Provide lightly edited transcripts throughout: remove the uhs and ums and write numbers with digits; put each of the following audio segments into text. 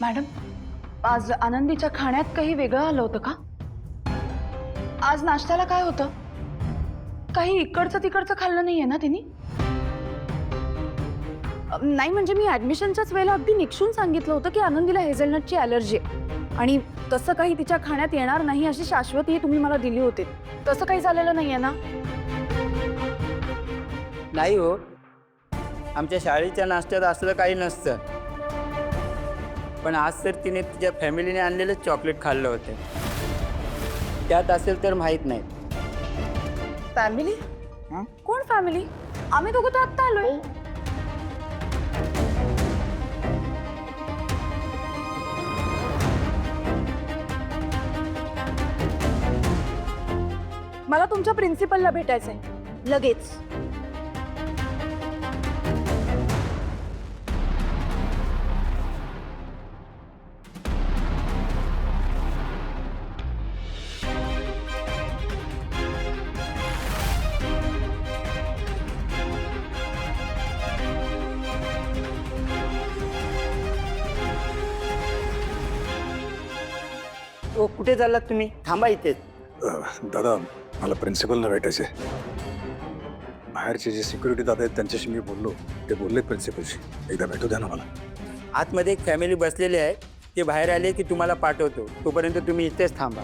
Madam, आज आनंदीच्या खाण्यात काही वेगळं आलं होतं का? आज नाश्त्याला काय होतं? काही इकडचं तिकडचं खाल्लं नाहीये ना तिने? नाही म्हणजे मी ऍडमिशनच्याच वेळेला अगदी निक्षून सांगितलं होतं की आनंदीला हेझलनटची ॲलर्जी आहे आणि तसं काही तिच्या खाण्यात येणार नाही अशी शाश्वती तुम्ही मला दिली होती. तसं काही झालेलं नाहीये ना? नाही हो, आमच्या शाळेच्या नाश्त्यात असलं काही नसतं. पण आज तर तिने तिच्या फॅमिलीने आणलेलं चॉकलेट खाल्लं होतं. त्यात असेल तर माहीत नाही. फॅमिली? कोण फॅमिली? आम्ही दोघं तर आत्ता आलोय. मला तुमच्या प्रिन्सिपलला भेटायचंय लगेच. ओ, कुठे चाललात तुम्ही? थांबा इथेच. दादा, मला प्रिन्सिपलला भेटायचं आहे. बाहेरचे जे सिक्युरिटी दादा आहेत त्यांच्याशी मी बोललो. ते बोलले प्रिन्सिपलशी. एकदा भेटू द्या ना मला. आतमध्ये एक फॅमिली बसलेली आहे. ते बाहेर आले की तुम्हाला पाठवतो. तोपर्यंत तुम्ही इथेच थांबा.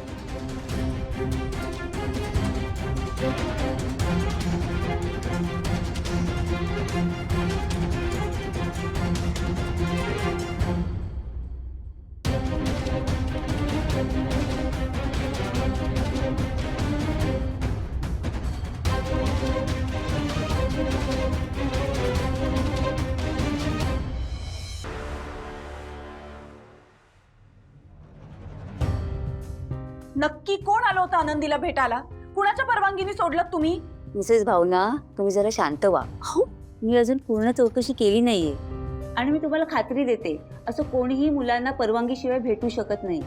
नक्की कोण आलं होतं आनंदीला भेटायला? कुणाच्या परवानगीने सोडलं तुम्ही? मिसेस भावना, तुम्ही जरा शांत व्हा. हो, मी अजून पूर्ण चौकशी केली नाहीये आणि मी तुम्हाला खात्री देते, असं कोणीही मुलांना परवानगीशिवाय भेटू शकत नाही.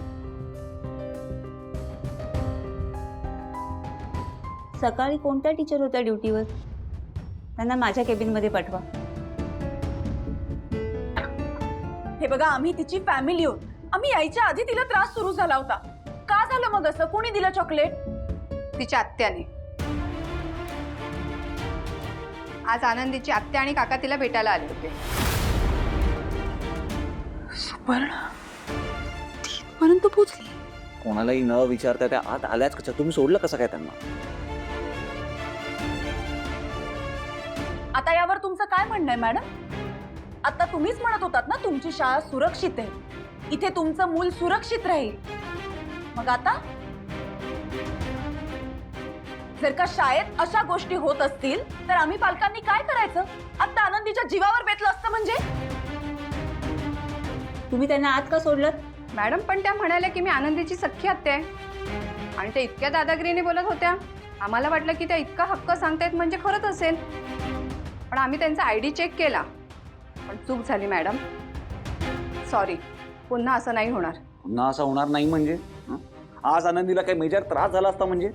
सकाळी कोणत्या टीचर होत्या ड्युटीवर? त्यांना माझ्या केबिनमध्ये पाठवा. हे बघा, आम्ही तिची फॅमिली आहोत. आम्ही यायच्या आधी तिला त्रास सुरू झाला होता. का झालं मग असं? कोणी दिलं चॉकलेट? तिच्या आत्याने. आज आनंदीची आत्या आणि काका तिला भेटायला आले होते. सुपर्णा तिथपर्यंत पोहोचली? कोणालाही न विचारता त्या आत आल्याच कशा? तुम्ही सोडलं कसं काय त्यांना? आता यावर तुमचं काय म्हणणं आहे मॅडम? आता तुम्हीच म्हणत होतात ना तुमची शाळा सुरक्षित आहे, इथे तुमचं मूल सुरक्षित राहील. मग आता जर का शाळेत अशा गोष्टी होत असतील तर आम्ही पालकांनी काय करायचं? आता आनंदीच्या जीवावर बेतलं असतं म्हणजे? तुम्ही त्यांना आत का सोडलं? मॅडम, पण त्या म्हणाल्या की मी आनंदीची सख्खी आत्या आहे आणि त्या इतक्या दादागिरीने बोलत होत्या. आम्हाला वाटलं की त्या इतका हक्क सांगतायत म्हणजे खरंच असेल. पण आम्ही त्यांचा ID चेक केला, पण चूक झाली मॅडम. सॉरी, पुन्हा असं नाही होणार. पुन्हा असं होणार नाही म्हणजे? आज आनंदीला काही मेजर त्रास झाला असता म्हणजे?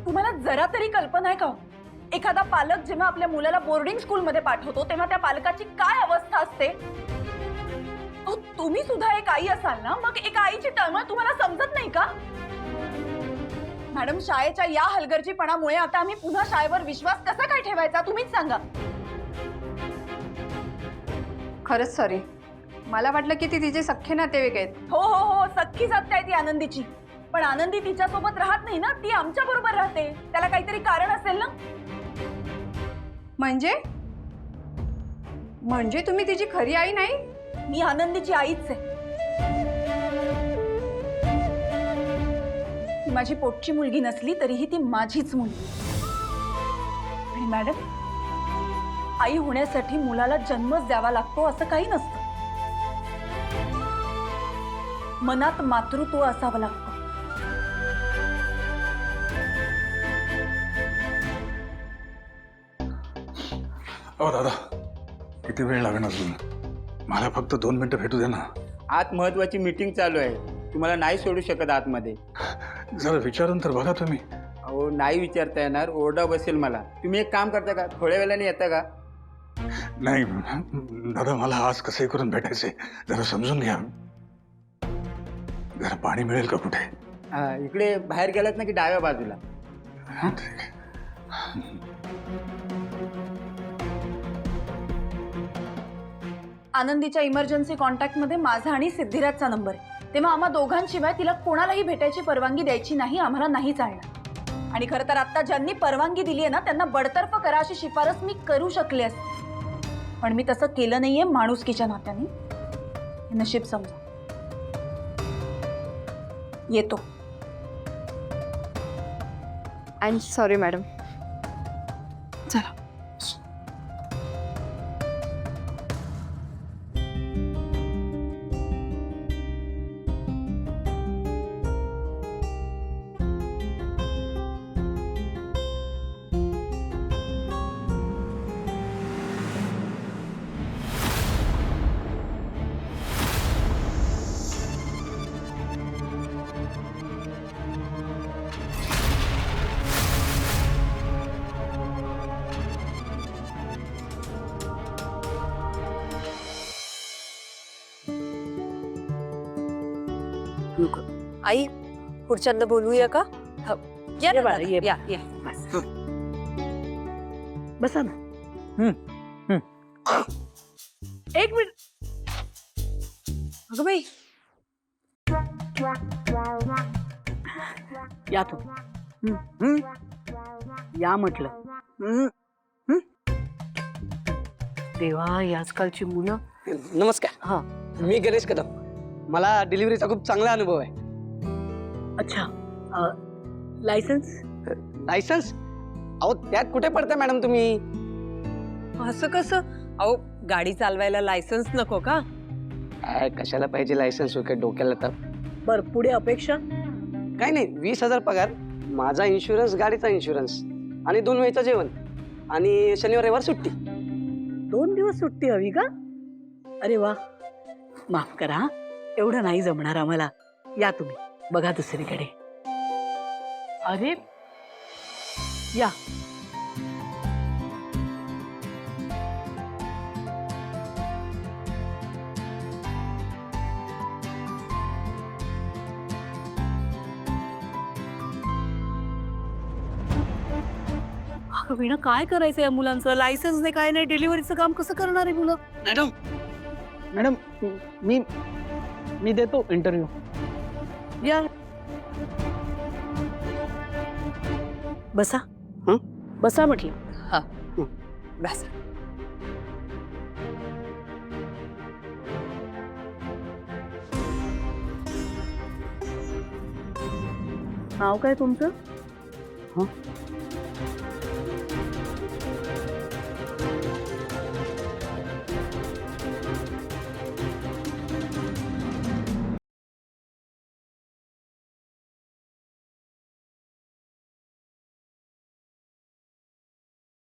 तुम्हाला जरा तरी कल्पना आहे का? एखादा पालक जेव्हा आपल्या मुलाला बोर्डिंग स्कूलमध्ये पाठवतो तेव्हा त्या पालकाची काय अवस्था असते? अहो, तुम्ही सुद्धा एक आई असाल ना, मग एका आईची तळमळ तुम्हाला समजत नाही का? मॅडम, शाळेच्या या हलगर्जीपणामुळे आता आम्ही पुन्हा शाळेवर विश्वास कसा काय ठेवायचा तुम्हीच सांगा. खरंच सॉरी. मला वाटलं की ती तिचे सख्खे नातेवाईक आहेत. हो हो हो, सख्खी सत्य आहे ती आनंदीची. पण आनंदी तिच्यासोबत राहत नाही ना, ती आमच्या बरोबर राहते. त्याला काहीतरी कारण असेल ना? म्हणजे तुम्ही तिची खरी आई नाही? मी आनंदीची आईच आहे. ती माझी पोटची मुलगी नसली तरीही ती माझीच मुलगी. आणि मॅडम, आई होण्यासाठी मुलाला जन्मच द्यावा लागतो असं काही नसतं. मनात मातृत्व असावं लागतं. हो दादा, किती वेळ लागणार अजून? मला फक्त 2 मिनिटं भेटू दे ना. आत महत्वाची मीटिंग चालू आहे. तुम्हाला नाही सोडू शकत आतमध्ये. जरा विचारून तर बघा तुम्ही. अहो, नाही विचारता येणार. ओरडा बसेल मला. तुम्ही एक काम करता का? थोड्या वेळाने येता का? नाही दादा, मला आज कसंही करून भेटायचंय. जरा समजून घ्या. जरा पाणी मिळेल का कुठे? इकडे बाहेर गेलात ना की डाव्या बाजूला. ठीक आहे. आनंदीच्या इमर्जन्सी कॉन्टॅक्टमध्ये माझा आणि सिद्धिराजचा नंबर आहे. तेव्हा आम्हा दोघांशिवाय तिला कोणालाही भेटायची परवानगी द्यायची नाही, आम्हाला नाही चालणार. आणि खरं तर आता ज्यांनी परवानगी दिली आहे ना त्यांना बडतर्फ करा अशी शिफारस मी करू शकले असते, पण मी तसं केलं नाहीये माणुसकीच्या नात्याने. हे नशीब समजा. येतो. I am sorry madam. चला. आई पुढच्यांदा बोलूया का? या ना दादा, या या. बसा ना. एक मिनिट. अगं बाई, या तुम्ही. या म्हटलं. देवा, ही आजकालची मुलं. नमस्कार. हा. मी गणेश कदम. मला डिलिव्हरीचा खूप चांगला अनुभव आहे. अच्छा. लायसन्स? लायसन्स? अहो त्यात कुठे पडताय मॅडम तुम्ही? असं कसं? अहो, गाडी चालवायला लायसन्स नको का? काय कशाला पाहिजे लायसन्स वगैरे डोक्याला तर. बर, पुढे अपेक्षा? काय नाही, 20,000 पगार, माझा इन्शुरन्स, गाडीचा इन्शुरन्स आणि 2 वेळचं जेवण आणि शनिवार रविवार सुट्टी. 2 दिवस सुट्टी हवी का? अरे वा, माफ करा हा. एवढं नाही जमणार आम्हाला. या तुम्ही, बघा दुसरीकडे. अरे या. अगं वीणा, काय करायचं या मुलांचं? लायसन्स नाही, काय नाही, डिलिव्हरीचं काम कसं करणार आहे मुलं? मॅडम मी देतो इंटरव्ह्यू. या. बसा. बसा म्हटलं. हा, बसा. नाव काय तुमचं?